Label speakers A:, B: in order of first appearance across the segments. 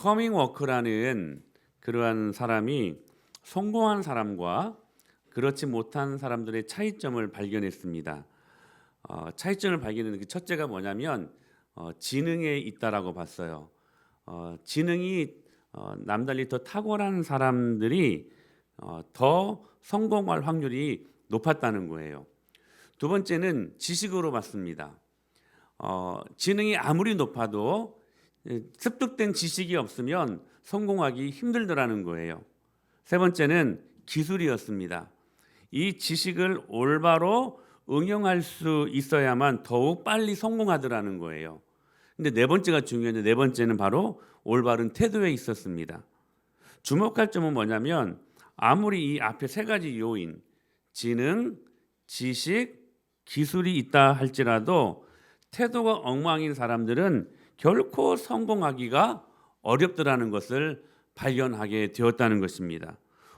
A: 커밍 워크라는 그러한 사람이 성공한 사람과 그렇지 못한 사람들의 차이점을 발견했습니다. 차이점을 발견하는 그 첫째가 뭐냐면 지능에 있다라고 봤어요. 지능이 남달리 더 탁월한 사람들이 더 성공할 확률이 높았다는 거예요. 두 번째는 지식으로 봤습니다. 지능이 아무리 높아도 습득된 지식이 없으면 성공하기 힘들더라는 거예요. 세 번째는 기술이었습니다. 이 지식을 올바로 응용할 수 있어야만 더욱 빨리 성공하더라는 거예요. 근데 네 번째가 중요한데 네 번째는 바로 올바른 태도에 있었습니다. 주목할 점은 뭐냐면 아무리 이 앞에 세 가지 요인, 지능, 지식, 기술이 있다 할지라도 태도가 엉망인 사람들은 결코 성공하기가 어렵더라는 것을 발견하게 되었다는 것입니다.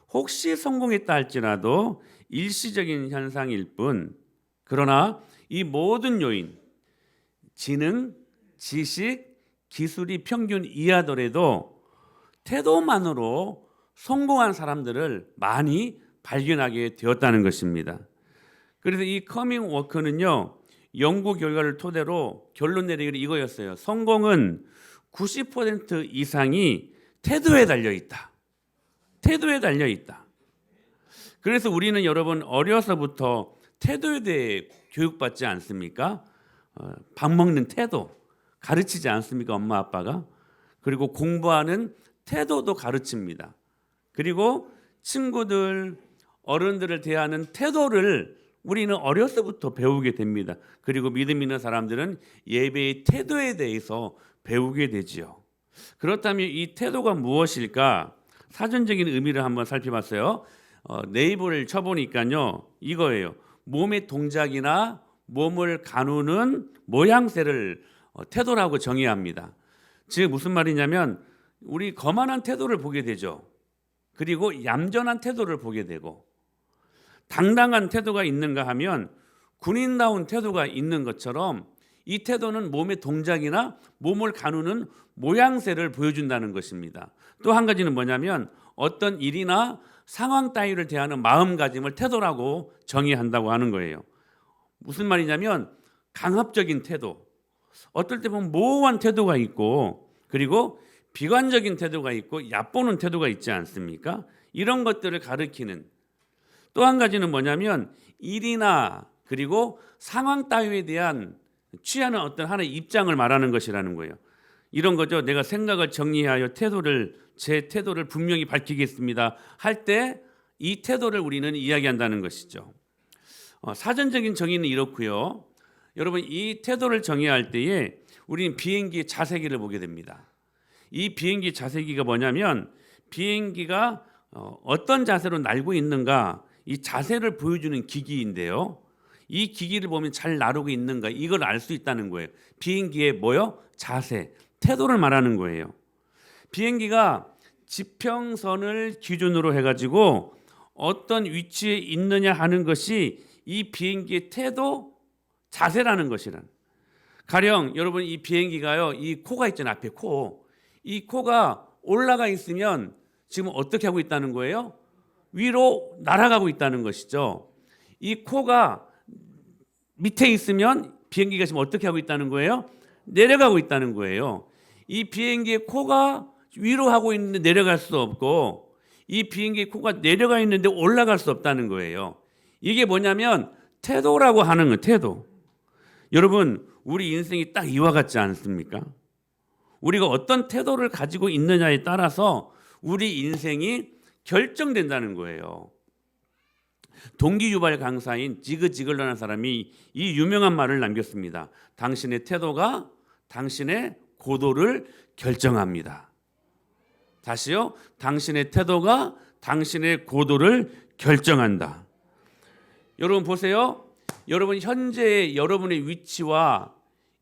A: 혹시 성공했다 할지라도 일시적인 현상일 뿐, 그러나 이 모든 요인, 지능, 지식, 기술이 평균 이하더라도 태도만으로 성공한 사람들을 많이 발견하게 되었다는 것입니다. 그래서 이 커밍 워크는요, 연구 결과를 토대로 결론 내리기를 이거였어요. 성공은 90% 이상이 태도에 달려 있다. 태도에 달려 있다. 그래서 우리는 여러분 어려서부터 태도에 대해 교육받지 않습니까? 밥 먹는 태도 가르치지 않습니까? 엄마 아빠가. 그리고 공부하는 태도도 가르칩니다. 그리고 친구들, 어른들을 대하는 태도를 우리는 어려서부터 배우게 됩니다. 그리고 믿음 있는 사람들은 예배의 태도에 대해서 배우게 되지요. 그렇다면 이 태도가 무엇일까? 사전적인 의미를 한번 살펴봤어요. 네이버를 쳐보니까요, 이거예요. 몸의 동작이나 몸을 가누는 모양새를 태도라고 정의합니다. 즉 무슨 말이냐면 우리 거만한 태도를 보게 되죠. 그리고 얌전한 태도를 보게 되고, 당당한 태도가 있는가 하면 군인다운 태도가 있는 것처럼 이 태도는 몸의 동작이나 몸을 가누는 모양새를 보여준다는 것입니다. 또 한 가지는 뭐냐면 어떤 일이나 상황 따위를 대하는 마음가짐을 태도라고 정의한다고 하는 거예요. 무슨 말이냐면 강압적인 태도, 어떨 때 보면 모호한 태도가 있고, 그리고 비관적인 태도가 있고 얕보는 태도가 있지 않습니까? 이런 것들을 가리키는. 또 한 가지는 뭐냐면 일이나 그리고 상황 따위에 대한 취하는 어떤 하나의 입장을 말하는 것이라는 거예요. 이런 거죠. 내가 생각을 정리하여 제 태도를 분명히 밝히겠습니다 할 때 이 태도를 우리는 이야기한다는 것이죠. 사전적인 정의는 이렇고요. 여러분 이 태도를 정의할 때에 우리는 비행기의 자세기를 보게 됩니다. 이 비행기 자세기가 뭐냐면 비행기가 어떤 자세로 날고 있는가, 이 자세를 보여주는 기기인데요. 이 기기를 보면 잘 나르고 있는가 이걸 알 수 있다는 거예요. 비행기의 뭐요? 자세, 태도를 말하는 거예요. 비행기가 지평선을 기준으로 해가지고 어떤 위치에 있느냐 하는 것이 이 비행기의 태도, 자세라는 것이란. 가령 여러분 이 비행기가요, 이 코가 있잖아요. 앞에 코. 이 코가 올라가 있으면 지금 어떻게 하고 있다는 거예요? 위로 날아가고 있다는 것이죠. 이 코가 밑에 있으면 비행기가 지금 어떻게 하고 있다는 거예요? 내려가고 있다는 거예요. 이 비행기의 코가 위로 하고 있는데 내려갈 수 없고, 이 비행기의 코가 내려가 있는데 올라갈 수 없다는 거예요. 이게 뭐냐면 태도라고 하는 거예요. 태도. 여러분 우리 인생이 딱 이와 같지 않습니까? 우리가 어떤 태도를 가지고 있느냐에 따라서 우리 인생이 결정된다는 거예요. 동기 유발 강사인 지그 지글러라는 사람이 이 유명한 말을 남겼습니다. 당신의 태도가 당신의 고도를 결정합니다. 다시요. 당신의 태도가 당신의 고도를 결정한다. 여러분 보세요. 여러분 현재 여러분의 위치와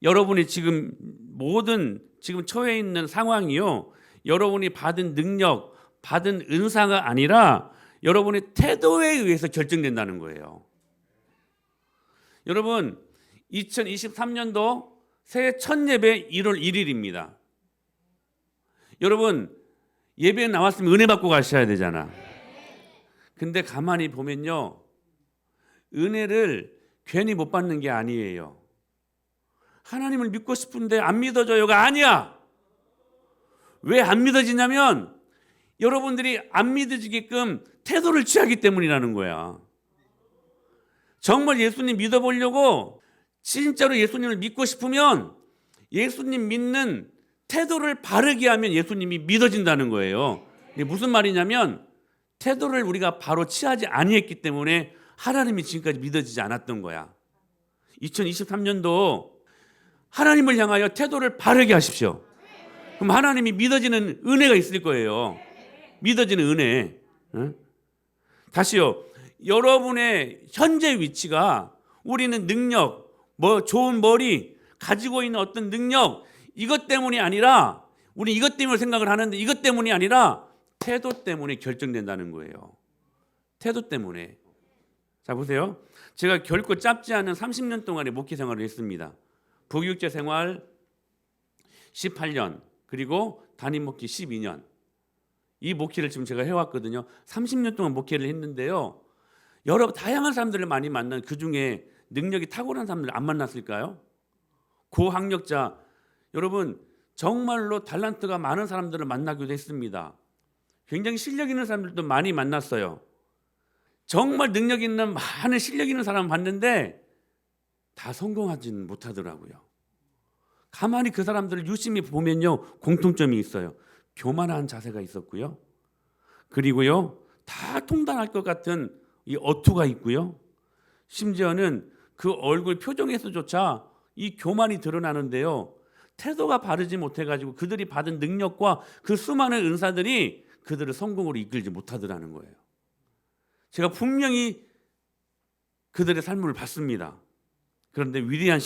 A: 여러분이 지금 모든 지금 처해 있는 상황이요, 여러분이 받은 능력, 받은 은사가 아니라 여러분의 태도에 의해서 결정된다는 거예요. 여러분 2023년도 새해 첫 예배 1월 1일입니다. 여러분 예배에 나왔으면 은혜 받고 가셔야 되잖아. 근데 가만히 보면요, 은혜를 괜히 못 받는 게 아니에요. 하나님을 믿고 싶은데 안 믿어져요가 아니야. 왜 안 믿어지냐면 여러분들이 안 믿어지게끔 태도를 취하기 때문이라는 거야. 정말 예수님 믿어보려고 진짜로 예수님을 믿고 싶으면 예수님 믿는 태도를 바르게 하면 예수님이 믿어진다는 거예요. 이게 무슨 말이냐면 태도를 우리가 바로 취하지 아니했기 때문에 하나님이 지금까지 믿어지지 않았던 거야. 2023년도 하나님을 향하여 태도를 바르게 하십시오. 그럼 하나님이 믿어지는 은혜가 있을 거예요. 믿어지는 은혜. 응? 다시요. 여러분의 현재 위치가 우리는 능력, 좋은 머리, 가지고 있는 어떤 능력, 이것 때문이 아니라 우리 이것 때문에 생각을 하는데 이것 때문이 아니라 태도 때문에 결정된다는 거예요. 태도 때문에. 자, 보세요. 제가 결코 짧지 않은 30년 동안의 목회 생활을 했습니다. 부교육자 생활 18년, 그리고 담임 목회 12년. 이 목회를 지금 제가 해왔거든요. 30년 동안 목회를 했는데요. 여러 다양한 사람들을 많이 만난, 그중에 능력이 탁월한 사람들을 안 만났을까요? 고학력자, 여러분 정말로 달란트가 많은 사람들을 만나기도 했습니다. 굉장히 실력 있는 사람들도 많이 만났어요. 정말 능력 있는 많은 실력 있는 사람 봤는데 다 성공하지는 못하더라고요. 가만히 그 사람들을 유심히 보면요, 공통점이 있어요. 교만한 자세가 있었고요. 그리고요, 다 통달할 것 같은 이 어투가 있고요. 심지어는 그 얼굴 표정에서조차 이 교만이 드러나는데요. 태도가 바르지 못해가지고 그들이 받은 능력과 그 수많은 은사들이 그들을 성공으로 이끌지 못하더라는 거예요. 제가 분명히 그들의 삶을 봤습니다. 그런데 위대한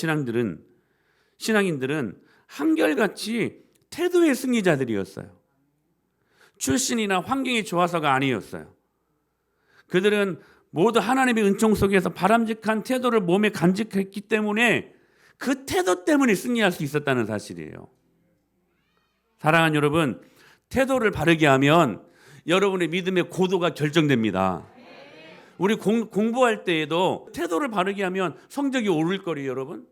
A: 신앙인들은 한결같이 태도의 승리자들이었어요. 출신이나 환경이 좋아서가 아니었어요. 그들은 모두 하나님의 은총 속에서 바람직한 태도를 몸에 간직했기 때문에 그 태도 때문에 승리할 수 있었다는 사실이에요. 사랑하는 여러분, 태도를 바르게 하면 여러분의 믿음의 고도가 결정됩니다. 우리 공부할 때에도 태도를 바르게 하면 성적이 오를 거예요, 여러분.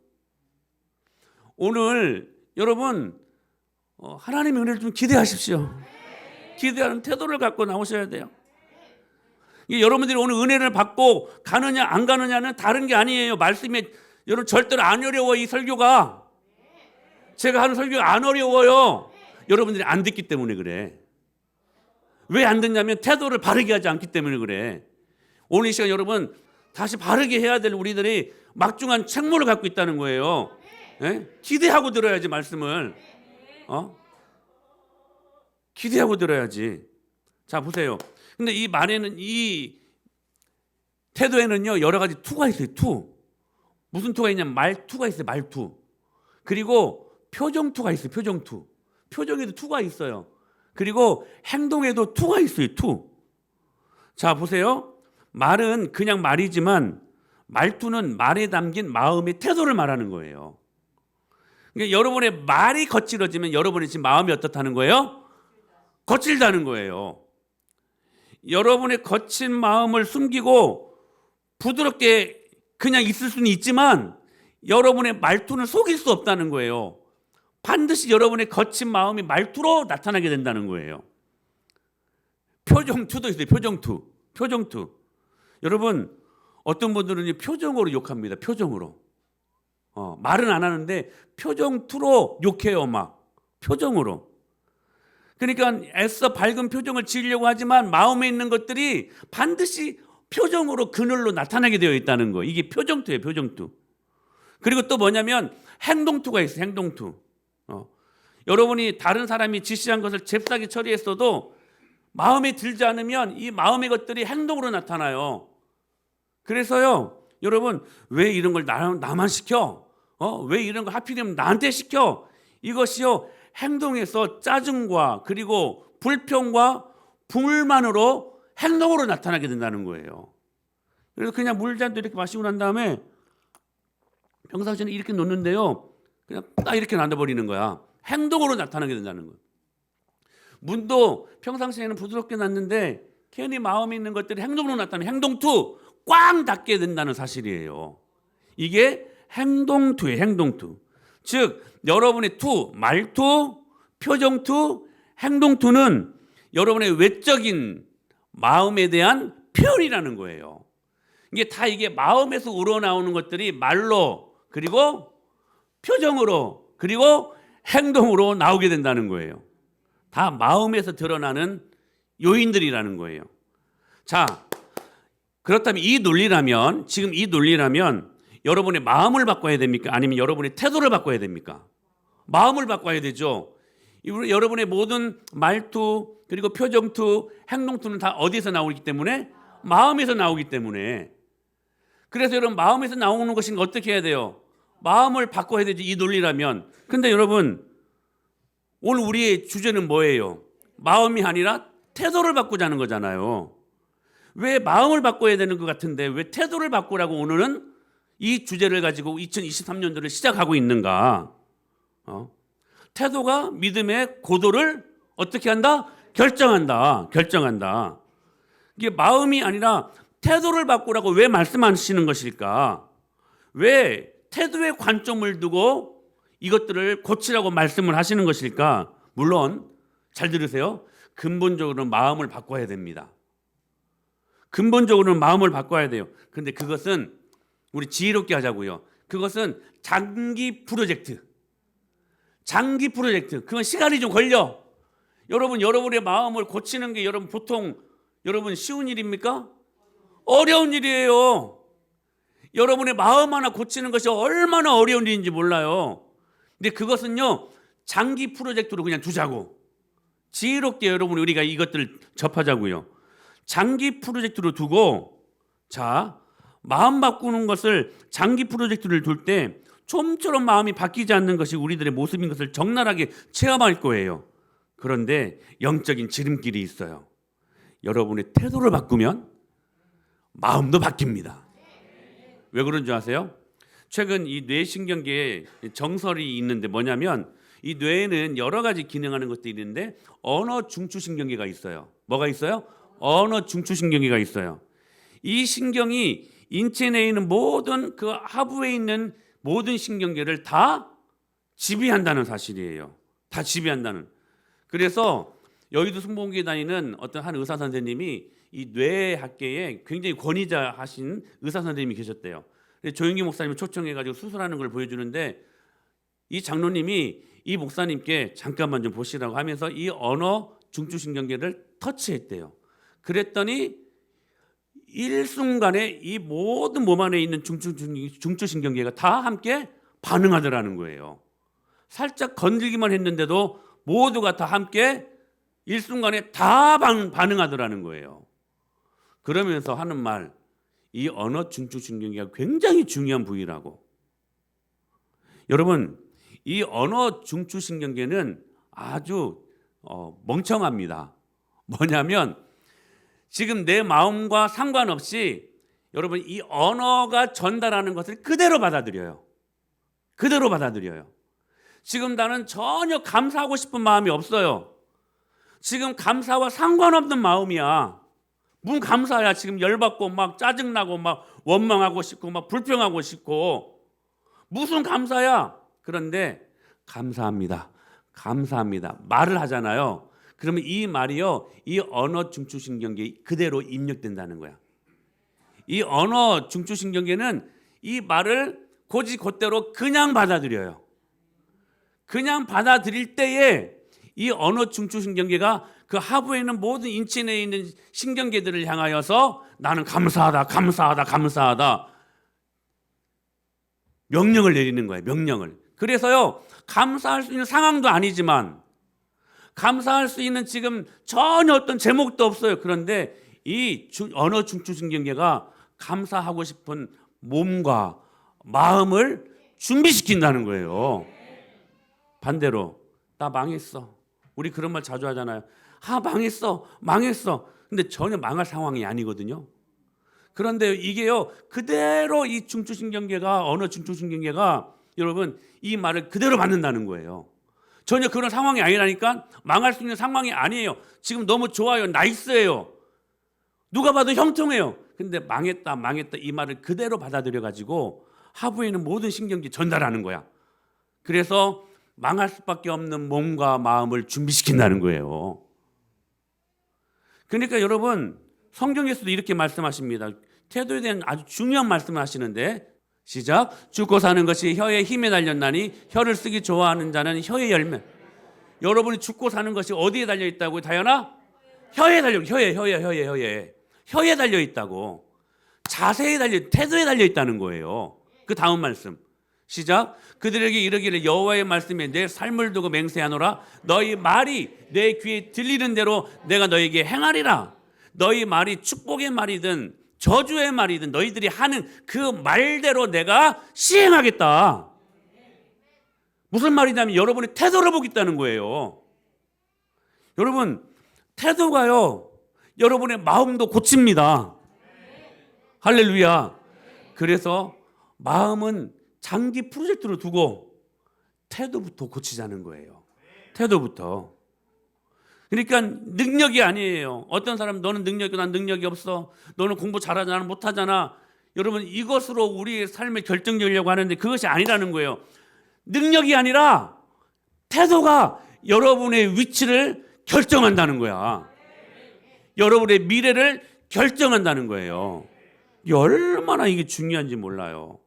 A: 오늘 여러분 하나님의 은혜를 좀 기대하십시오. 기대하는 태도를 갖고 나오셔야 돼요. 여러분들이 오늘 은혜를 받고 가느냐 안 가느냐는 다른 게 아니에요. 말씀에 여러분 절대로 안 어려워. 이 설교가 제가 하는 설교가 안 어려워요. 여러분들이 안 듣기 때문에 그래. 왜 안 듣냐면 태도를 바르게 하지 않기 때문에 그래. 오늘 이 시간 여러분 다시 바르게 해야 될 우리들이 막중한 책무를 갖고 있다는 거예요. 예? 기대하고 들어야지 말씀을. 기대하고 들어야지. 자, 보세요. 근데 이 말에는, 이 태도에는요 여러 가지 투가 있어요. 투. 무슨 투가 있냐면 말투가 있어요. 말투. 그리고 표정투가 있어요. 표정투. 표정에도 투가 있어요. 그리고 행동에도 투가 있어요. 투. 자, 보세요. 말은 그냥 말이지만 말투는 말에 담긴 마음의 태도를 말하는 거예요. 그러니까 여러분의 말이 거칠어지면 여러분의 지금 마음이 어떻다는 거예요? 거칠다는 거예요. 여러분의 거친 마음을 숨기고 부드럽게 그냥 있을 수는 있지만 여러분의 말투는 속일 수 없다는 거예요. 반드시 여러분의 거친 마음이 말투로 나타나게 된다는 거예요. 표정투도 있어요. 표정투. 여러분 어떤 분들은 표정으로 욕합니다. 표정으로. 말은 안 하는데 표정투로 욕해요. 막 표정으로. 그러니까 애써 밝은 표정을 지으려고 하지만 마음에 있는 것들이 반드시 표정으로 그늘로 나타나게 되어 있다는 거. 이게 표정투예요. 표정투. 그리고 또 뭐냐면 행동투가 있어요. 행동투. 여러분이 다른 사람이 지시한 것을 잽싸게 처리했어도 마음에 들지 않으면 이 마음의 것들이 행동으로 나타나요. 그래서요, 여러분 왜 이런 걸 나만 시켜? 왜 이런 거 하필이면 나한테 시켜? 이것이요 행동에서 짜증과 그리고 불평과 불만으로 행동으로 나타나게 된다는 거예요. 그래서 그냥 물잔도 이렇게 마시고 난 다음에 평상시에는 이렇게 놓는데요, 그냥 딱 이렇게 놔둬버리는 거야. 행동으로 나타나게 된다는 거예요. 문도 평상시에는 부드럽게 놨는데 괜히 마음에 있는 것들이 행동으로 나타나면 행동투 꽝 닫게 된다는 사실이에요. 이게 행동투예요. 행동투. 즉 여러분의 투, 말투, 표정투, 행동투는 여러분의 외적인 마음에 대한 표현이라는 거예요. 이게 마음에서 우러나오는 것들이 말로 그리고 표정으로 그리고 행동으로 나오게 된다는 거예요. 다 마음에서 드러나는 요인들이라는 거예요. 자, 그렇다면 지금 이 논리라면 여러분의 마음을 바꿔야 됩니까? 아니면 여러분의 태도를 바꿔야 됩니까? 마음을 바꿔야 되죠. 여러분의 모든 말투 그리고 표정투, 행동투는 다 어디서 나오기 때문에? 마음에서 나오기 때문에. 그래서 여러분 마음에서 나오는 것인 어떻게 해야 돼요? 마음을 바꿔야 되지 이 논리라면. 근데 여러분 오늘 우리의 주제는 뭐예요? 마음이 아니라 태도를 바꾸자는 거잖아요. 왜 마음을 바꿔야 되는 것 같은데 왜 태도를 바꾸라고 오늘은 이 주제를 가지고 2023년도를 시작하고 있는가? 태도가 믿음의 고도를 어떻게 한다? 결정한다. 이게 마음이 아니라 태도를 바꾸라고 왜 말씀하시는 것일까? 왜 태도의 관점을 두고 이것들을 고치라고 말씀을 하시는 것일까? 물론 잘 들으세요. 근본적으로는 마음을 바꿔야 됩니다. 근본적으로는 마음을 바꿔야 돼요. 그런데 그것은 우리 지혜롭게 하자고요. 그것은 장기 프로젝트. 그건 시간이 좀 걸려. 여러분의 마음을 고치는 게 보통 쉬운 일입니까? 어려운 일이에요. 여러분의 마음 하나 고치는 것이 얼마나 어려운 일인지 몰라요. 근데 그것은요, 장기 프로젝트로 그냥 두자고. 지혜롭게 우리가 이것들을 접하자고요. 장기 프로젝트로 두고, 자, 마음 바꾸는 것을 장기 프로젝트를 둘 때 좀처럼 마음이 바뀌지 않는 것이 우리들의 모습인 것을 적나라하게 체험할 거예요. 그런데 영적인 지름길이 있어요. 여러분의 태도를 바꾸면 마음도 바뀝니다. 왜 그런 줄 아세요? 최근 이 뇌신경계에 정설이 있는데 뭐냐면 이 뇌에는 여러 가지 기능하는 것들이 있는데 언어 중추신경계가 있어요. 뭐가 있어요? 언어 중추신경계가 있어요. 이 신경이 인체 내에 있는 모든 그 하부에 있는 모든 신경계를 다 지배한다는 사실이에요. 다 지배한다는. 그래서 여의도 순복음교회 다니는 어떤 한 의사 선생님이 이 뇌학계에 굉장히 권위자하신 의사 선생님이 계셨대요. 조영기 목사님을 초청해가지고 수술하는 걸 보여주는데 이 장로님이 이 목사님께 잠깐만 좀 보시라고 하면서 이 언어 중추신경계를 터치했대요. 그랬더니 일순간에 이 모든 몸 안에 있는 중추신경계가 다 함께 반응하더라는 거예요. 살짝 건들기만 했는데도 모두가 다 함께 일순간에 다 반응하더라는 거예요. 그러면서 하는 말, 이 언어 중추신경계가 굉장히 중요한 부위라고. 여러분, 이 언어 중추신경계는 아주 멍청합니다. 뭐냐면 지금 내 마음과 상관없이 여러분 이 언어가 전달하는 것을 그대로 받아들여요. 지금 나는 전혀 감사하고 싶은 마음이 없어요. 지금 감사와 상관없는 마음이야. 무슨 감사야? 지금 열받고 막 짜증나고 막 원망하고 싶고 막 불평하고 싶고 무슨 감사야? 그런데 감사합니다. 말을 하잖아요. 그러면 이 말이요, 이 언어 중추신경계에 그대로 입력된다는 거야. 이 언어 중추신경계는 이 말을 곧대로 그냥 받아들여요. 그냥 받아들일 때에 이 언어 중추신경계가 그 하부에 있는 모든 인체 내에 있는 신경계들을 향하여서 나는 감사하다 명령을 내리는 거예요. 명령을. 그래서요, 감사할 수 있는 상황도 아니지만 감사할 수 있는 지금 전혀 어떤 제목도 없어요. 그런데 이 언어 중추신경계가 감사하고 싶은 몸과 마음을 준비시킨다는 거예요. 반대로 나 망했어. 우리 그런 말 자주 하잖아요. 망했어. 근데 전혀 망할 상황이 아니거든요. 그런데 이게요, 그대로 이 중추신경계가 언어 중추신경계가 여러분 이 말을 그대로 받는다는 거예요. 전혀 그런 상황이 아니라니까. 망할 수 있는 상황이 아니에요. 지금 너무 좋아요. 나이스예요. 누가 봐도 형통해요. 근데 망했다 이 말을 그대로 받아들여 가지고 하부에는 모든 신경기 전달하는 거야. 그래서 망할 수밖에 없는 몸과 마음을 준비시킨다는 거예요. 그러니까 여러분, 성경에서도 이렇게 말씀하십니다. 태도에 대한 아주 중요한 말씀을 하시는데, 시작. 죽고 사는 것이 혀에 힘에 달렸나니 혀를 쓰기 좋아하는 자는 혀의 열매. 여러분이 죽고 사는 것이 어디에 달려 있다고요, 다현아? 혀에 달려. 혀에 달려 있다고. 자세에 달려, 태도에 달려 있다는 거예요. 그 다음 말씀. 시작. 그들에게 이르기를 여호와의 말씀에 내 삶을 두고 맹세하노라. 너희 말이 내 귀에 들리는 대로 내가 너에게 행하리라. 너희 말이 축복의 말이든 저주의 말이든 너희들이 하는 그 말대로 내가 시행하겠다. 무슨 말이냐면 여러분의 태도를 보겠다는 거예요. 여러분, 태도가요, 여러분의 마음도 고칩니다. 할렐루야. 그래서 마음은 장기 프로젝트로 두고 태도부터 고치자는 거예요. 태도부터. 그러니까 능력이 아니에요. 어떤 사람 너는 능력이, 난 능력이 없어. 너는 공부 잘하잖아, 나는 못하잖아. 여러분, 이것으로 우리의 삶을 결정지으려고 하는데 그것이 아니라는 거예요. 능력이 아니라 태도가 여러분의 위치를 결정한다는 거야. 여러분의 미래를 결정한다는 거예요. 얼마나 이게 중요한지 몰라요.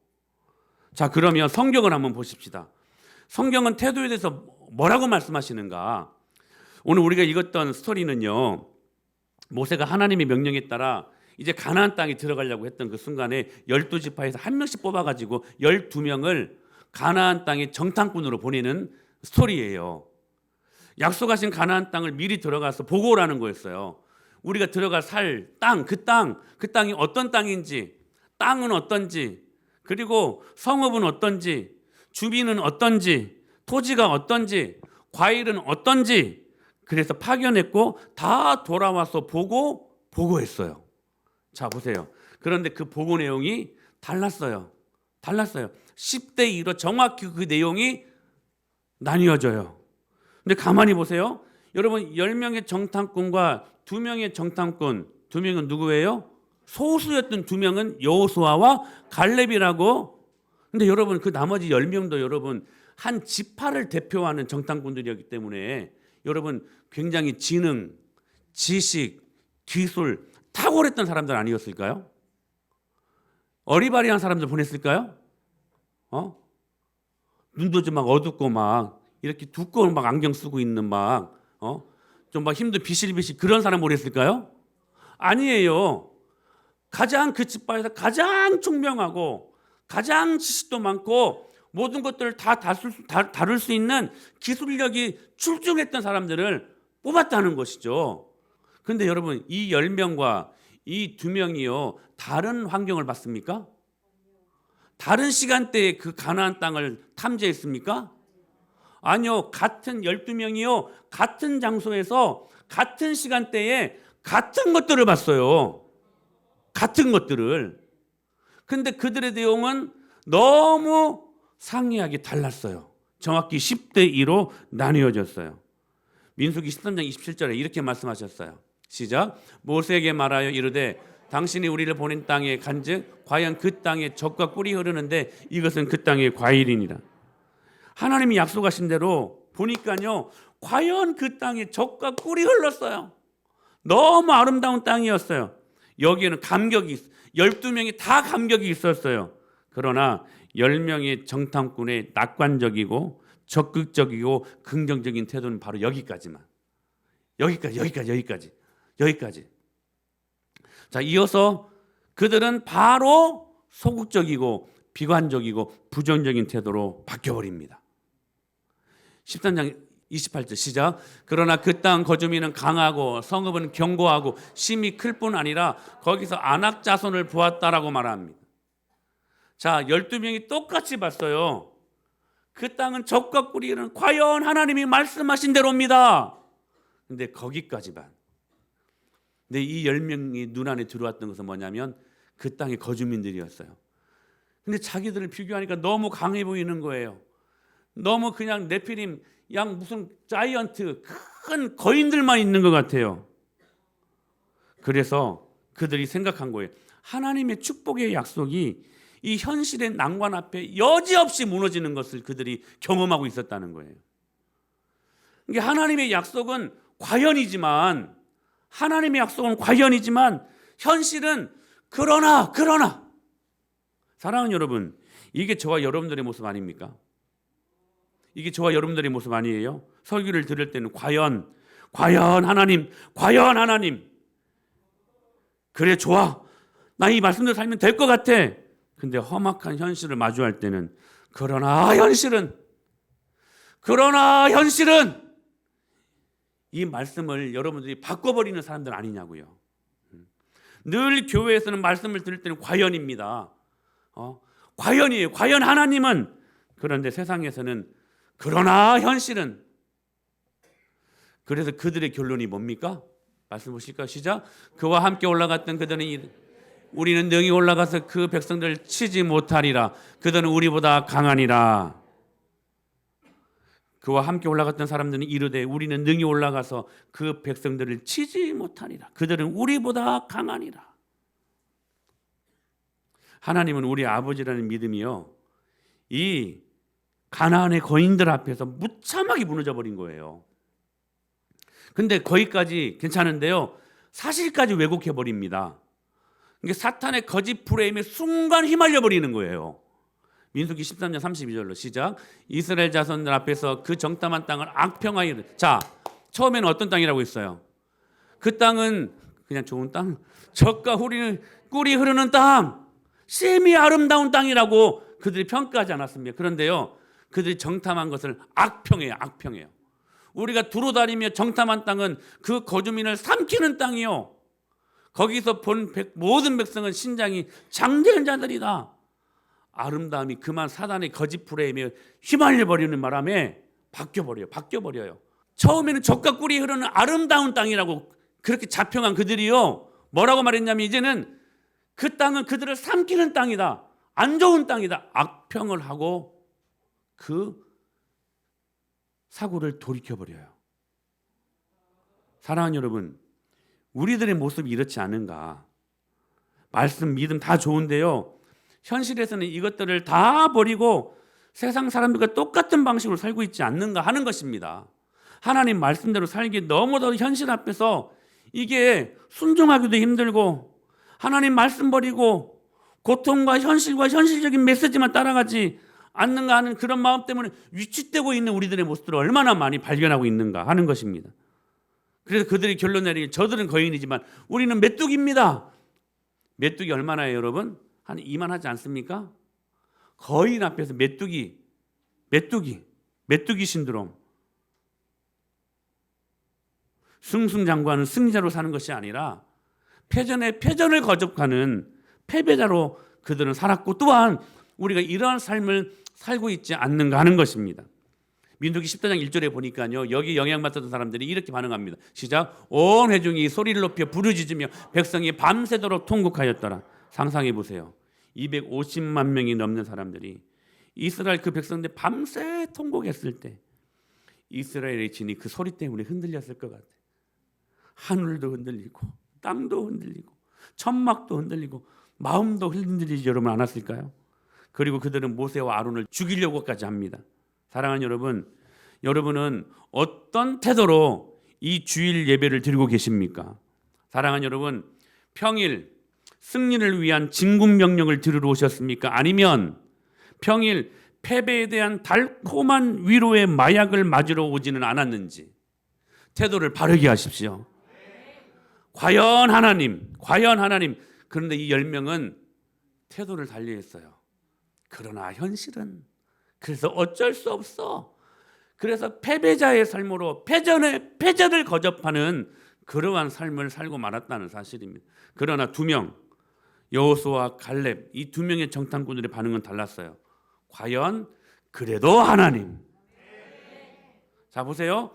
A: 자, 그러면 성경을 한번 보십시다. 성경은 태도에 대해서 뭐라고 말씀하시는가? 오늘 우리가 읽었던 스토리는요, 모세가 하나님의 명령에 따라 이제 가나안 땅에 들어가려고 했던 그 순간에 12지파에서 한 명씩 뽑아가지고 12명을 가나안 땅의 정탐꾼으로 보내는 스토리예요. 약속하신 가나안 땅을 미리 들어가서 보고 오라는 거였어요. 우리가 들어갈 살 땅, 그 땅이 어떤 땅인지, 땅은 어떤지, 그리고 성읍은 어떤지, 주민은 어떤지, 토지가 어떤지, 과일은 어떤지, 그래서 파견했고 다 돌아와서 보고했어요. 자, 보세요. 그런데 그 보고 내용이 달랐어요. 10대 2로 정확히 그 내용이 나뉘어져요. 근데 가만히 보세요. 여러분, 10명의 정탐꾼과 2명의 정탐꾼, 2명은 누구예요? 소수였던 2명은 여호수아와 갈렙이라고. 근데 여러분, 그 나머지 10명도 여러분 한 지파를 대표하는 정탐꾼들이었기 때문에 여러분 굉장히 지능, 지식, 기술 탁월했던 사람들 아니었을까요? 어리바리한 사람들 보냈을까요? 눈도 좀 막 어둡고 막 이렇게 두꺼운 막 안경 쓰고 있는 좀 막 힘도 비실비실 그런 사람 보냈을까요? 아니에요. 가장 그 지파에서 가장 총명하고 가장 지식도 많고 모든 것들을 다 다룰 수 있는 기술력이 출중했던 사람들을 뽑았다는 것이죠. 그런데 여러분, 이 10명과 이 2명이요 다른 환경을 봤습니까? 다른 시간대에 그 가나안 땅을 탐지했습니까? 아니요. 같은 12명이요 같은 장소에서 같은 시간대에 같은 것들을 봤어요. 같은 것들을. 근데 그들의 내용은 너무 상이하게 달랐어요. 정확히 10대 2로 나뉘어졌어요. 민수기 13장 27절에 이렇게 말씀하셨어요. 시작. 모세에게 말하여 이르되 당신이 우리를 보낸 땅에 간즉 과연 그 땅에 젖과 꿀이 흐르는데 이것은 그 땅의 과일이니라. 하나님이 약속하신 대로 보니까요, 과연 그 땅에 젖과 꿀이 흘렀어요. 너무 아름다운 땅이었어요. 여기에는 감격이 12명이 다 감격이 있었어요. 그러나 10명의 정탐꾼의 낙관적이고 적극적이고 긍정적인 태도는 바로 여기까지만. 여기까지. 자, 이어서 그들은 바로 소극적이고 비관적이고 부정적인 태도로 바뀌어버립니다. 13장 28절 시작. 그러나 그 땅 거주민은 강하고 성읍은 견고하고 심이 클 뿐 아니라 거기서 안악 자손을 보았다라고 말합니다. 자, 12명이 똑같이 봤어요. 그 땅은 젖과 꿀이는 과연 하나님이 말씀하신 대로입니다. 근데 거기까지만. 근데 이 10명이 눈안에 들어왔던 것은 뭐냐면 그 땅의 거주민들이었어요. 근데 자기들을 비교하니까 너무 강해 보이는 거예요. 너무 그냥 네피림 양 무슨 자이언트 큰 거인들만 있는 것 같아요. 그래서 그들이 생각한 거예요. 하나님의 축복의 약속이 이 현실의 난관 앞에 여지없이 무너지는 것을 그들이 경험하고 있었다는 거예요. 이게 하나님의 약속은 과연이지만 현실은 그러나 사랑하는 여러분, 이게 저와 여러분들의 모습 아닙니까? 이게 저와 여러분들의 모습 아니에요? 설교를 들을 때는 과연 하나님 그래 좋아, 나 이 말씀대로 살면 될 것 같아. 근데 험악한 현실을 마주할 때는 그러나 현실은 이 말씀을 여러분들이 바꿔버리는 사람들 아니냐고요. 늘 교회에서는 말씀을 들을 때는 과연입니다. 과연이에요. 과연 하나님은. 그런데 세상에서는 그러나 현실은. 그래서 그들의 결론이 뭡니까? 말씀 보실까요? 시작. 그와 함께 올라갔던 그들은 우리는 능히 올라가서 그 백성들을 치지 못하리라. 그들은 우리보다 강하니라. 그와 함께 올라갔던 사람들은 이르되 우리는 능히 올라가서 그 백성들을 치지 못하리라. 그들은 우리보다 강하니라. 하나님은 우리 아버지라는 믿음이요, 이 가나안의 거인들 앞에서 무참하게 무너져 버린 거예요. 근데 거기까지 괜찮은데요, 사실까지 왜곡해 버립니다. 이게 사탄의 거짓 프레임에 순간 휘말려 버리는 거예요. 민수기 13장 32절로 시작. 이스라엘 자손들 앞에서 그 정탐한 땅을 악평하여. 자, 처음에는 어떤 땅이라고 했어요? 그 땅은 그냥 좋은 땅, 젖과 꿀이 흐르는 땅, 셈이 아름다운 땅이라고 그들이 평가하지 않았습니까? 그런데요, 그들이 정탐한 것을 악평해요. 우리가 두루 다니며 정탐한 땅은 그 거주민을 삼키는 땅이요, 거기서 본 모든 백성은 신장이 장대한 자들이다. 아름다움이 그만 사단의 거짓 프레임에 휘말려 버리는 바람에 바뀌어버려요. 처음에는 젖과 꿀이 흐르는 아름다운 땅이라고 그렇게 자평한 그들이요, 뭐라고 말했냐면 이제는 그 땅은 그들을 삼키는 땅이다, 안 좋은 땅이다, 악평을 하고 그 사고를 돌이켜버려요. 사랑하는 여러분, 우리들의 모습이 이렇지 않은가? 말씀, 믿음 다 좋은데요, 현실에서는 이것들을 다 버리고 세상 사람들과 똑같은 방식으로 살고 있지 않는가 하는 것입니다. 하나님 말씀대로 살기 너무도 현실 앞에서 이게 순종하기도 힘들고, 하나님 말씀 버리고 고통과 현실과 현실적인 메시지만 따라가지 않는가 하는 그런 마음 때문에 위축되고 있는 우리들의 모습들을 얼마나 많이 발견하고 있는가 하는 것입니다. 그래서 그들이 결론 내리기, 저들은 거인이지만 우리는 메뚜기입니다. 메뚜기 얼마나요, 여러분? 한 이만하지 않습니까? 거인 앞에서 메뚜기 신드롬. 승승장구하는 승리자로 사는 것이 아니라 패전을 거듭하는 패배자로 그들은 살았고, 또한 우리가 이러한 삶을 살고 있지 않는가 하는 것입니다. 민수기 14장 1절에 보니까요, 여기 영향받았던 사람들이 이렇게 반응합니다. 시작. 온 회중이 소리를 높여 부르짖으며 백성이 밤새도록 통곡하였더라. 상상해 보세요. 250만 명이 넘는 사람들이 이스라엘 그 백성들 밤새 통곡했을 때 이스라엘의 진이 그 소리 때문에 흔들렸을 것 같아요. 하늘도 흔들리고 땅도 흔들리고 천막도 흔들리고 마음도 흔들리지 여러분 않았을까요? 그리고 그들은 모세와 아론을 죽이려고까지 합니다. 사랑하는 여러분, 여러분은 어떤 태도로 이 주일 예배를 드리고 계십니까? 사랑하는 여러분, 평일 승리를 위한 진군 명령을 들으러 오셨습니까? 아니면 평일 패배에 대한 달콤한 위로의 마약을 맞으러 오지는 않았는지 태도를 바르게 하십시오. 과연 하나님. 그런데 이 10명은 태도를 달리했어요. 그러나 현실은, 그래서 어쩔 수 없어. 그래서 패배자의 삶으로 패전을 거접하는 그러한 삶을 살고 말았다는 사실입니다. 그러나 2명, 여호수아와 갈렙, 이 2명의 정탐꾼들의 반응은 달랐어요. 과연 그래도 하나님. 자 보세요.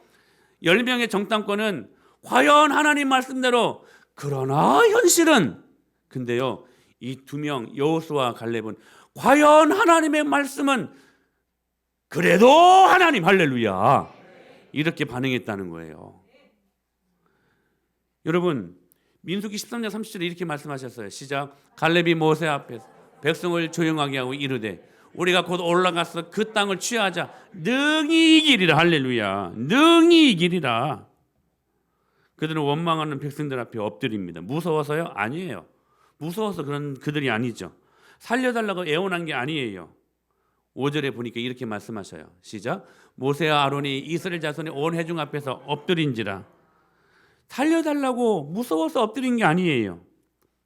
A: 10명의 정탐꾼은 과연 하나님 말씀대로, 그러나 현실은. 근데요, 이 2명 여호수아와 갈렙은 과연 하나님의 말씀은 그래도 하나님 할렐루야 이렇게 반응했다는 거예요. 여러분 민수기 13장 30절에 이렇게 말씀하셨어요. 시작. 갈렙이 모세 앞에서 백성을 조용하게 하고 이르되 우리가 곧 올라가서 그 땅을 취하자. 능히 이기리라. 할렐루야. 능히 이기리라. 그들은 원망하는 백성들 앞에 엎드립니다. 무서워서요? 아니에요. 무서워서 그런 그들이 아니죠. 살려달라고 애원한 게 아니에요. 5절에 보니까 이렇게 말씀하셔요. 시작. 모세와 아론이 이스라엘 자손의 온 회중 앞에서 엎드린지라. 살려달라고 무서워서 엎드린 게 아니에요.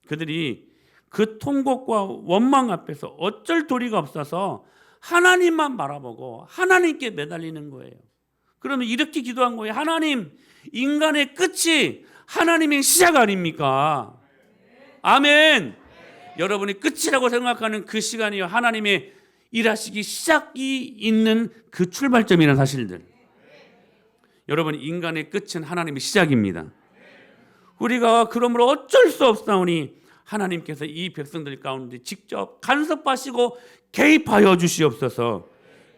A: 그들이 그 통곡과 원망 앞에서 어쩔 도리가 없어서 하나님만 바라보고 하나님께 매달리는 거예요. 그러면 이렇게 기도한 거예요. 하나님, 인간의 끝이 하나님의 시작 아닙니까? 아멘. 여러분이 끝이라고 생각하는 그 시간이요, 하나님의 일하시기 시작이 있는 그 출발점이라는 사실들. 여러분, 인간의 끝은 하나님의 시작입니다. 우리가 그러므로 어쩔 수 없사오니 하나님께서 이 백성들 가운데 직접 간섭하시고 개입하여 주시옵소서.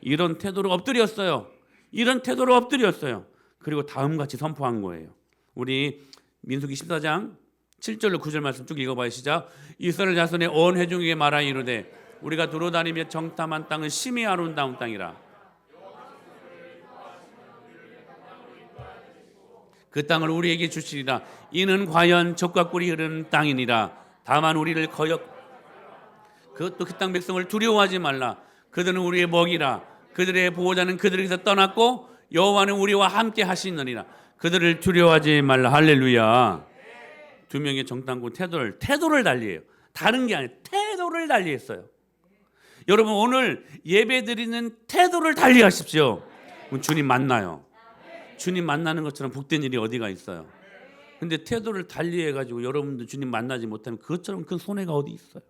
A: 이런 태도로 엎드렸어요. 이런 태도로 엎드렸어요. 그리고 다음같이 선포한 거예요. 우리 민수기 14장 7절로 9절 말씀 쭉 읽어봐요. 시작. 이스라엘 자손의 온 회중에게 말하 이르되 우리가 두루다니며 정탐한 땅은 심히 아름다운 땅이라. 그 땅을 우리에게 주시리라. 이는 과연 젖과 꿀이 흐르는 땅이니라. 다만 우리를 그것도 그 땅 백성을 두려워하지 말라. 그들은 우리의 먹이라. 그들의 보호자는 그들에게서 떠났고 여호와는 우리와 함께 하시느니라. 그들을 두려워하지 말라. 할렐루야. 두 명의 정탐꾼 태도를 달리해요. 다른 게 아니에요. 태도를 달리했어요. 여러분 오늘 예배 드리는 태도를 달리하십시오. 주님 만나요. 주님 만나는 것처럼 복된 일이 어디가 있어요. 근데 태도를 달리해가지고 여러분들 주님 만나지 못하면 그것처럼 큰 손해가 어디 있어요.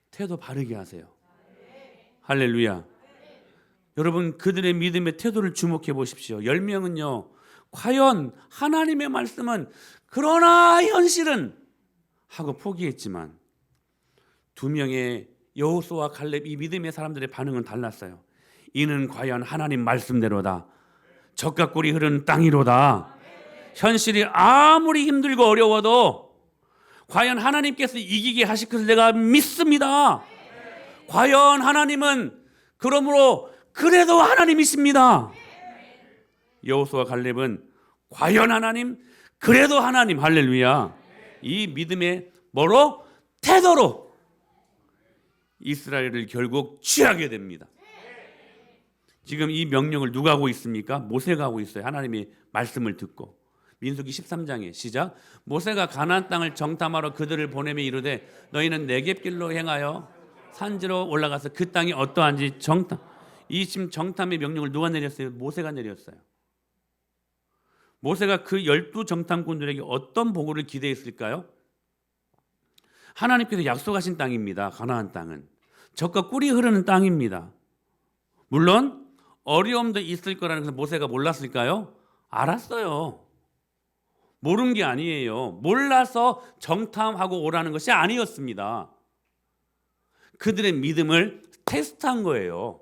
A: 태도 바르게 하세요. 할렐루야. 여러분 그들의 믿음의 태도를 주목해 보십시오. 10명은요 과연 하나님의 말씀은 그러나 현실은 하고 포기했지만 2명의 여호수아와 갈렙 이 믿음의 사람들의 반응은 달랐어요. 이는 과연 하나님 말씀대로다. 젖과 꿀이 흐르는 땅이로다. 현실이 아무리 힘들고 어려워도 과연 하나님께서 이기게 하실 것을 내가 믿습니다. 과연 하나님은 그러므로 그래도 하나님이십니다. 여호수아 갈렙은 과연 하나님 그래도 하나님. 할렐루야. 이 믿음의 뭐로? 태도로 이스라엘을 결국 취하게 됩니다. 지금 이 명령을 누가 하고 있습니까? 모세가 하고 있어요. 하나님의 말씀을 듣고. 민수기 13장에 시작. 모세가 가나안 땅을 정탐하러 그들을 보내며 이르되 너희는 네겝길로 행하여 산지로 올라가서 그 땅이 어떠한지 정탐. 이 지금 정탐의 명령을 누가 내렸어요? 모세가 내렸어요. 모세가 그 12 정탐꾼들에게 어떤 보고를 기대했을까요? 하나님께서 약속하신 땅입니다. 가나안 땅은 젖과 꿀이 흐르는 땅입니다. 물론 어려움도 있을 거라는 것을 모세가 몰랐을까요? 알았어요. 모른 게 아니에요. 몰라서 정탐하고 오라는 것이 아니었습니다. 그들의 믿음을 테스트한 거예요.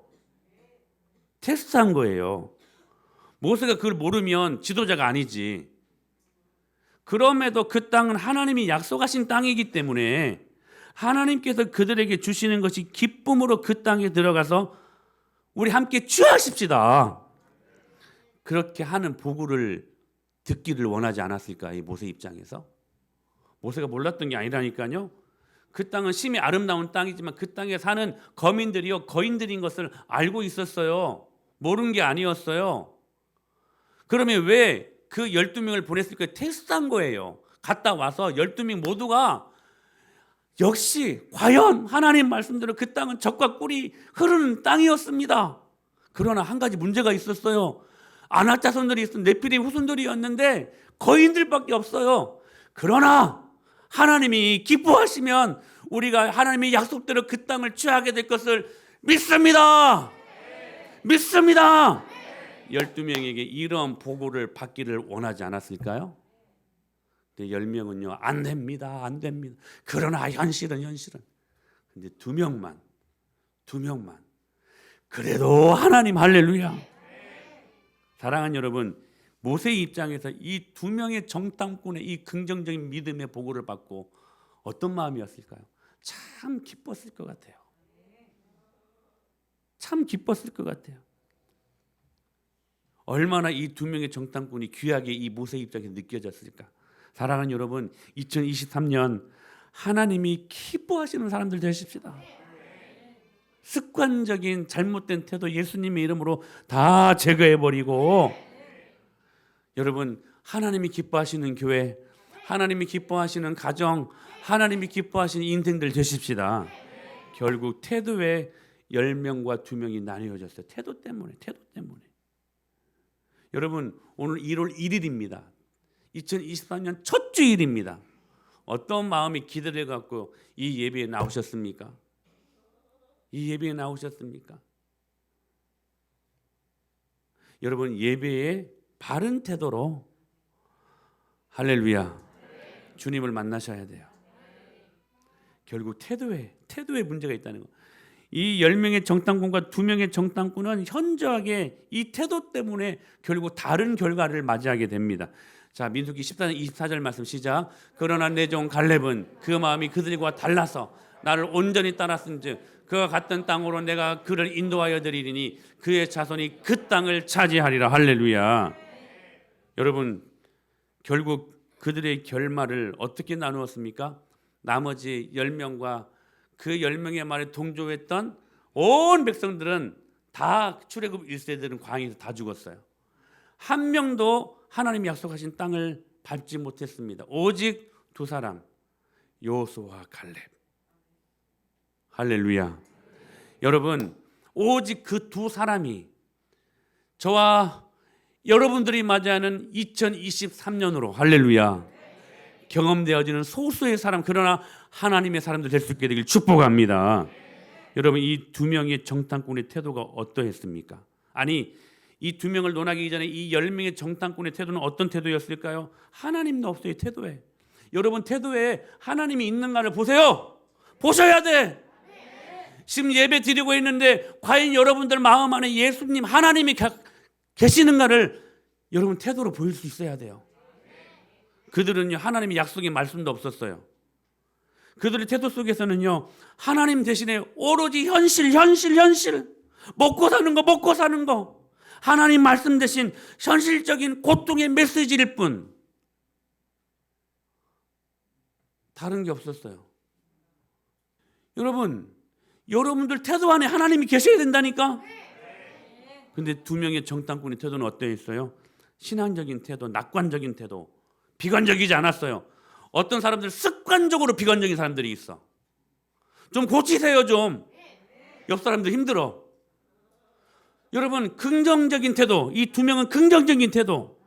A: 테스트한 거예요. 모세가 그걸 모르면 지도자가 아니지. 그럼에도 그 땅은 하나님이 약속하신 땅이기 때문에 하나님께서 그들에게 주시는 것이 기쁨으로 그 땅에 들어가서 우리 함께 취하십시다. 그렇게 하는 보고를 듣기를 원하지 않았을까? 이 모세 입장에서. 모세가 몰랐던 게 아니라니까요. 그 땅은 심히 아름다운 땅이지만 그 땅에 사는 거민들이요 거인들인 것을 알고 있었어요. 모르는 게 아니었어요. 그러면 왜 그 12명을 보냈을까? 테스트한 거예요. 갔다 와서 12명 모두가 역시 과연 하나님 말씀대로 그 땅은 젖과 꿀이 흐르는 땅이었습니다. 그러나 한 가지 문제가 있었어요. 아낙 자손들이 있었던 네피림 후손들이었는데 거인들밖에 없어요. 그러나 하나님이 기뻐하시면 우리가 하나님의 약속대로 그 땅을 취하게 될 것을 믿습니다. 믿습니다. 12명에게 이런 보고를 받기를 원하지 않았을까요? 10명은요 안 됩니다. 안 됩니다. 그러나 현실은 근데 2명만 그래도 하나님 할렐루야. 사랑하는 여러분, 모세의 입장에서 이 두 명의 정탐꾼의 이 긍정적인 믿음의 보고를 받고 어떤 마음이었을까요? 참 기뻤을 것 같아요. 참 기뻤을 것 같아요. 얼마나 이 두 명의 정탐꾼이 귀하게 이 모세의 입장에서 느껴졌을까. 사랑하는 여러분, 2023년 하나님이 기뻐하시는 사람들 되십시다. 습관적인 잘못된 태도 예수님의 이름으로 다 제거해버리고, 여러분, 하나님이 기뻐하시는 교회, 하나님이 기뻐하시는 가정, 하나님이 기뻐하시는 인생들 되십시다. 결국 태도에 10명과 2명이 나뉘어졌어요. 태도 때문에. 여러분, 오늘 1월 1일입니다. 2023년 첫 주일입니다. 어떤 마음이 기대돼 갖고 이 예배에 나오셨습니까? 이 예배에 나오셨습니까? 여러분, 예배에 바른 태도로 할렐루야 주님을 만나셔야 돼요. 결국 태도에 문제가 있다는 거. 이 10명의 정탐꾼과 2명의 정탐꾼은 현저하게 이 태도 때문에 결국 다른 결과를 맞이하게 됩니다. 자, 민수기 14장 24절 말씀 시작. 그러나 내 종 갈렙은 그 마음이 그들과 달라서 나를 온전히 따랐은즉 그가 갔던 땅으로 내가 그를 인도하여 드리리니 그의 자손이 그 땅을 차지하리라. 할렐루야. 여러분, 결국 그들의 결말을 어떻게 나누었습니까? 나머지 10명과 그 10명의 말에 동조했던 온 백성들은 다 출애굽 1세들은 광야에서 다 죽었어요. 한 명도 하나님이 약속하신 땅을 밟지 못했습니다. 오직 두 사람, 여호수아와 갈렙. 할렐루야. 여러분, 오직 그 두 사람이 저와 여러분들이 맞이하는 2023년으로 할렐루야 경험되어지는 소수의 사람, 그러나 하나님의 사람들 될 수 있게 되길 축복합니다. 여러분, 이 두 명의 정탐꾼의 태도가 어떠했습니까? 아니, 이 두 명을 논하기 전에 이 10명의 정탐꾼의 태도는 어떤 태도였을까요? 하나님도 없어요. 태도에. 여러분, 태도에 하나님이 있는가를 보세요. 보셔야 돼. 지금 예배 드리고 있는데 과연 여러분들 마음 안에 예수님 하나님이 계시는가를 여러분 태도로 보일 수 있어야 돼요. 그들은요, 하나님의 약속의 말씀도 없었어요. 그들의 태도 속에서는요, 하나님 대신에 오로지 현실 먹고 사는 거 하나님 말씀 대신 현실적인 고통의 메시지일 뿐 다른 게 없었어요. 여러분들 태도 안에 하나님이 계셔야 된다니까. 근데 두 명의 정탐꾼의 태도는 어떠했어요? 신앙적인 태도, 낙관적인 태도, 비관적이지 않았어요. 어떤 사람들 습관적으로 비관적인 사람들이 있어. 좀 고치세요 좀. 옆 사람들 힘들어. 여러분, 긍정적인 태도, 이 두 명은 긍정적인 태도,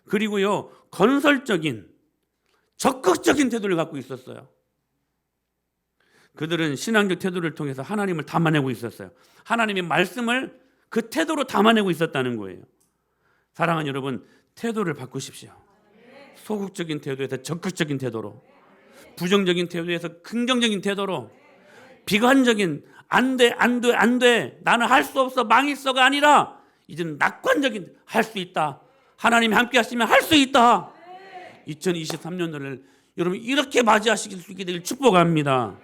A: 그리고요 건설적인 적극적인 태도를 갖고 있었어요. 그들은 신앙적 태도를 통해서 하나님을 담아내고 있었어요. 하나님의 말씀을 그 태도로 담아내고 있었다는 거예요. 사랑하는 여러분, 태도를 바꾸십시오. 소극적인 태도에서 적극적인 태도로, 부정적인 태도에서 긍정적인 태도로, 비관적인 안 돼 나는 할 수 없어 망했어가 아니라 이제는 낙관적인 할 수 있다. 하나님이 함께 하시면 할 수 있다. 2023년도를 여러분 이렇게 맞이하실 수 있게 되길 축복합니다.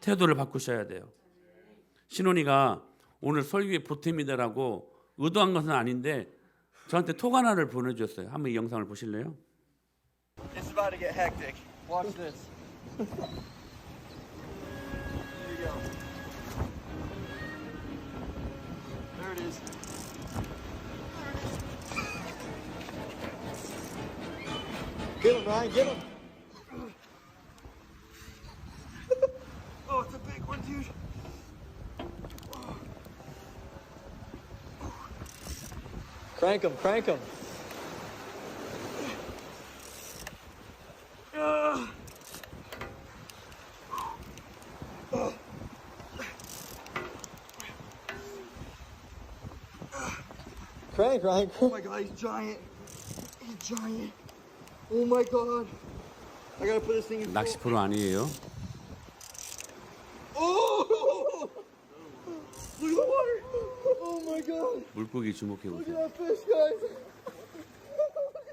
A: 태도를 바꾸셔야 돼요. 신혼이가 오늘 설교에 보탬이다라고 의도한 것은 아닌데 저한테 톡 하나를 보내주셨어요. 한번 이 영상을 보실래요?
B: It's about to get hectic. Watch this. Here you go. There it is. Get him, Ryan. Get him. Oh, it's a big one, dude. Crank him. Crank him. Crank, Ryan. Oh my God, he's giant. He's giant. Oh my God. I gotta put this thing in.
A: 낚시 프로 아니에요?
B: Oh! Look at the water. Oh my God.
A: 물고기 주목해
B: Look at
A: 보세요.
B: that fish, guys.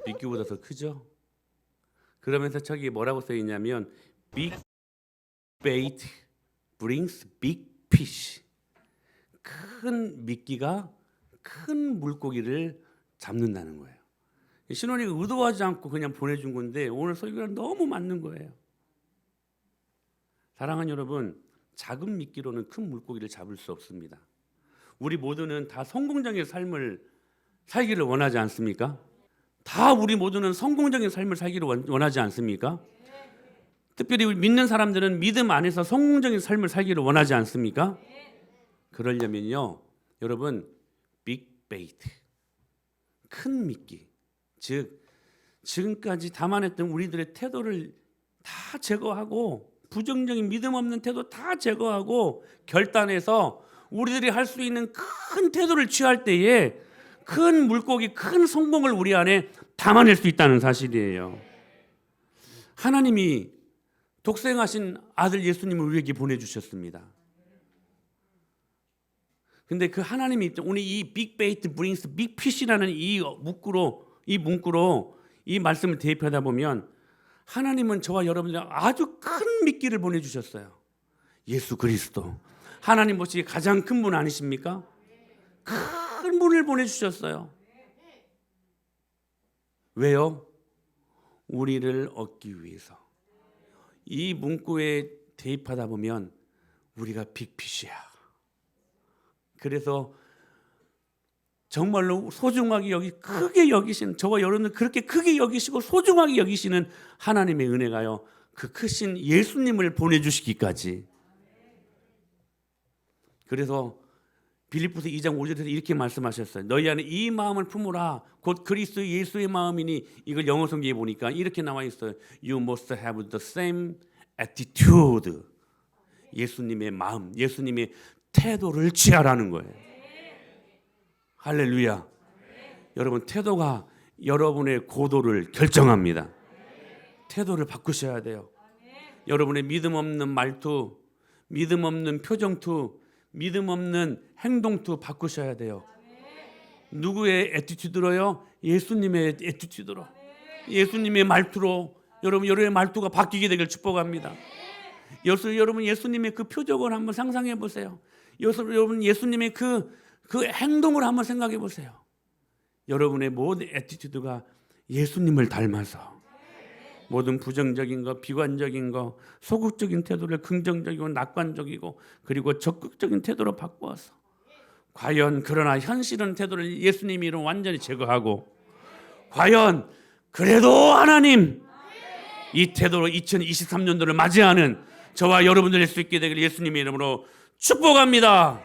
A: 미끼보다 더 크죠? 그러면서 저기 뭐라고 써 있냐면 Big bait brings big fish. 큰 미끼가 큰 물고기를 잡는다는 거예요. 신원이가 의도하지 않고 그냥 보내준 건데 오늘 설교랑 너무 맞는 거예요. 사랑하는 여러분, 작은 미끼로는 큰 물고기를 잡을 수 없습니다. 우리 모두는 다 성공적인 삶을 살기를 원하지 않습니까? 다 우리 모두는 성공적인 삶을 살기를 원하지 않습니까? 특별히 우리 믿는 사람들은 믿음 안에서 성공적인 삶을 살기를 원하지 않습니까? 그러려면요, 여러분, 빅 베이트, 큰 미끼, 즉 지금까지 담아냈던 우리들의 태도를 다 제거하고 부정적인 믿음 없는 태도 다 제거하고 결단해서 우리들이 할 수 있는 큰 태도를 취할 때에 큰 물고기, 큰 성공을 우리 안에 담아낼 수 있다는 사실이에요. 하나님이 독생하신 아들 예수님을 우리에게 보내주셨습니다. 근데 그 하나님이 오늘 이 빅 베이트 브링스 빅 피시라는 이 문구로 이 말씀을 대입하다 보면 하나님은 저와 여러분들 아주 큰 미끼를 보내주셨어요. 예수 그리스도. 하나님 보시기에 가장 큰 분 아니십니까? 큰 분을 보내주셨어요. 왜요? 우리를 얻기 위해서. 이 문구에 대입하다 보면 우리가 빅피시야. 그래서 정말로 소중하게 크게 여기시는, 저와 여러분들 그렇게 크게 여기시고 소중하게 여기시는 하나님의 은혜가요, 그 크신 예수님을 보내주시기까지. 그래서 빌립보서 2장 5절에서 이렇게 말씀하셨어요. 너희 안에 이 마음을 품으라. 곧 그리스도 예수의 마음이니. 이걸 영어 성경에 보니까 이렇게 나와 있어요. You must have the same attitude. 예수님의 마음, 예수님의 태도를 취하라는 거예요. 할렐루야. 여러분, 태도가 여러분의 고도를 결정합니다. 태도를 바꾸셔야 돼요. 여러분의 믿음 없는 말투, 믿음 없는 표정투, 믿음 없는 행동투 바꾸셔야 돼요. 누구의 애티튜드로요? 예수님의 애티튜드로, 예수님의 말투로 여러분의 말투가 바뀌게 되길 축복합니다. 여러분 예수님의 그 표정을 한번 상상해 보세요. 여러분 예수님의 그 행동을 한번 생각해 보세요. 여러분의 모든 애티튜드가 예수님을 닮아서 모든 부정적인 거, 비관적인 거, 소극적인 태도를 긍정적이고 낙관적이고 그리고 적극적인 태도로 바꾸어서 과연 그러나 현실은 태도를 예수님이 이런 완전히 제거하고 과연 그래도 하나님 이 태도로 2023년도를 맞이하는 저와 여러분들 될 수 있게 되길 예수님의 이름으로 축복합니다.